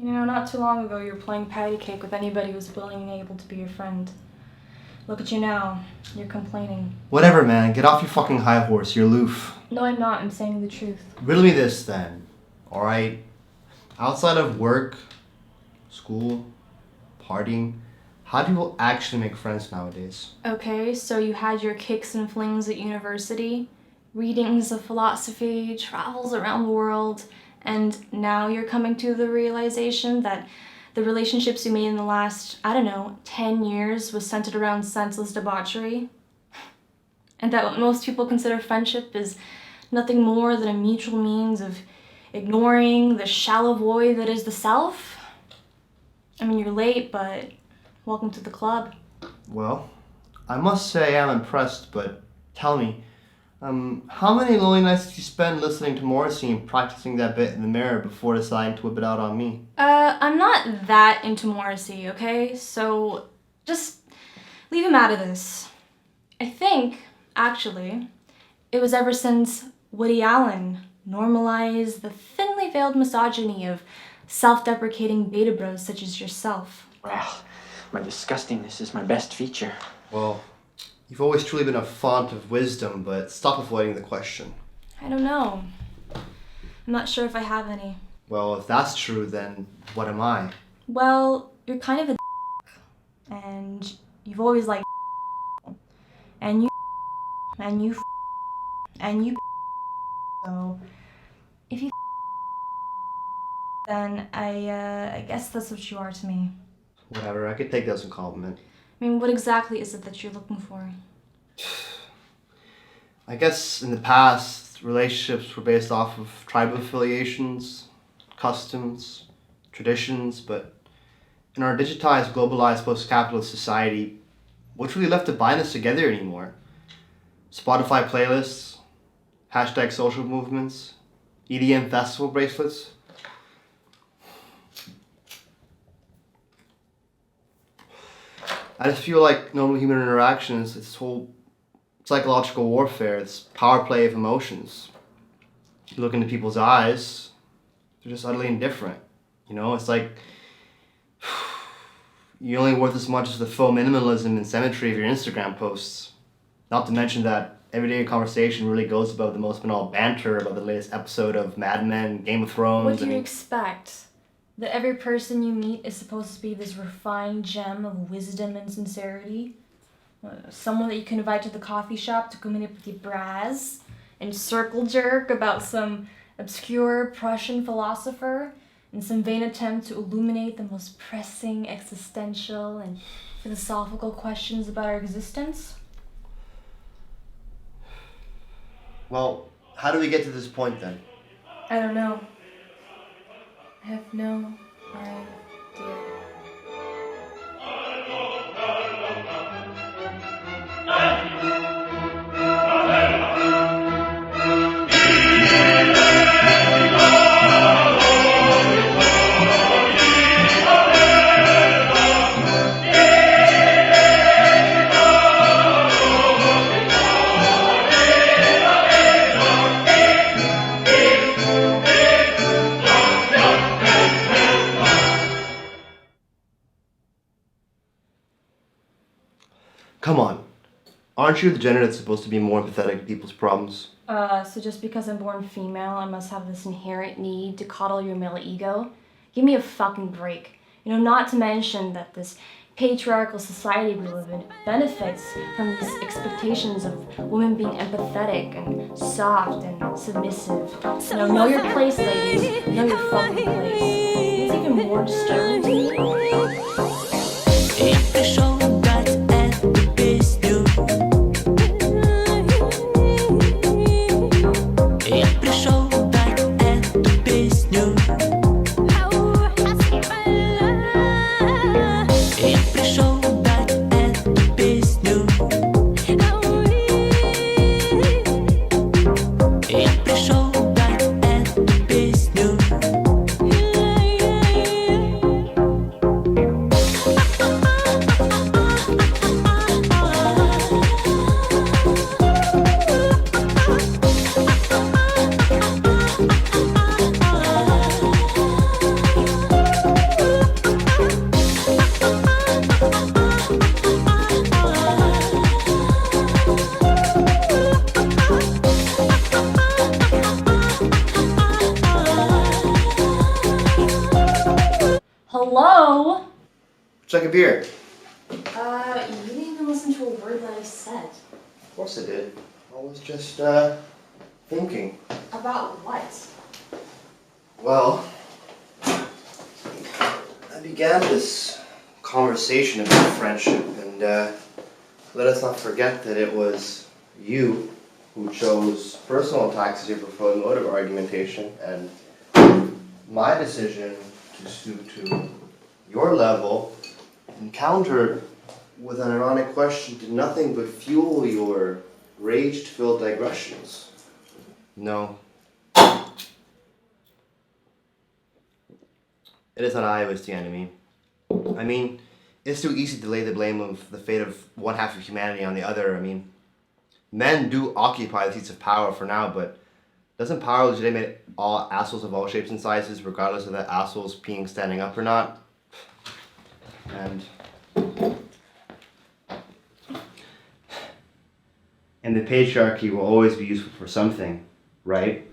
You know, not too long ago you were playing patty cake with anybody who was willing and able to be your friend. Look at you now. You're complaining. Whatever, man. Get off your fucking high horse. You're aloof. No, I'm not. I'm saying the truth. Riddle me this, then. Alright? Outside of work, school, partying, how do people actually make friends nowadays? Okay, so you had your kicks and flings at university, readings of philosophy, travels around the world, and now you're coming to the realization that the relationships you made in the last, 10 years was centered around senseless debauchery. And that what most people consider friendship is nothing more than a mutual means of ignoring the shallow void that is the self. I mean, you're late, but welcome to the club. Well, I must say I'm impressed, but tell me, how many lonely nights did you spend listening to Morrissey and practicing that bit in the mirror before deciding to whip it out on me? I'm not that into Morrissey, okay? So just leave him out of this. I think, actually, it was ever since Woody Allen normalized the thinly veiled misogyny of self-deprecating beta bros such as yourself. Well, my disgustingness is my best feature. Well, you've always truly been a font of wisdom, but stop avoiding the question. I don't know. I'm not sure if I have any. Well, if that's true, then what am I? Well, you're kind of a and you've always liked and you so if you then I guess that's what you are to me. Whatever, I could take that as a compliment. I mean, what exactly is it that you're looking for? I guess in the past, relationships were based off of tribal affiliations, customs, traditions, but in our digitized, globalized, post-capitalist society, what's really left to bind us together anymore? Spotify playlists, hashtag social movements, EDM festival bracelets. I just feel like normal human interaction is this whole psychological warfare, this power play of emotions. You look into people's eyes, they're just utterly indifferent. You know, it's like you're only worth as much as the faux minimalism and symmetry of your Instagram posts. Not to mention that everyday conversation really goes about the most banal banter about the latest episode of Mad Men, Game of Thrones. What do you expect? That every person you meet is supposed to be this refined gem of wisdom and sincerity? Someone that you can invite to the coffee shop to come in with your bras and circle jerk about some obscure Prussian philosopher in some vain attempt to illuminate the most pressing existential and philosophical questions about our existence? Well, how do we get to this point then? I don't know. I have no idea. Come on. Aren't you the gender that's supposed to be more empathetic to people's problems? So just because I'm born female, I must have this inherent need to coddle your male ego? Give me a fucking break. You know, not to mention that this patriarchal society we live in benefits from these expectations of women being empathetic and soft and submissive. You know your place, ladies. Know your fucking place. It's even more disturbing to me. like a beer? You didn't even listen to a word that I said. Of course I did. I was just, thinking. About what? Well, I began this conversation about friendship, and let us not forget that it was you who chose personal attacks as your preferred mode of argumentation, and my decision to stoop to your level and counter with an ironic question did nothing but fuel your rage-filled digressions. No. It is not I who is the enemy. I mean, it's too easy to lay the blame of the fate of one half of humanity on the other. I mean, men do occupy the seats of power for now, but doesn't power legitimate all assholes of all shapes and sizes, regardless of that assholes being standing up or not? And the patriarchy will always be useful for something, right?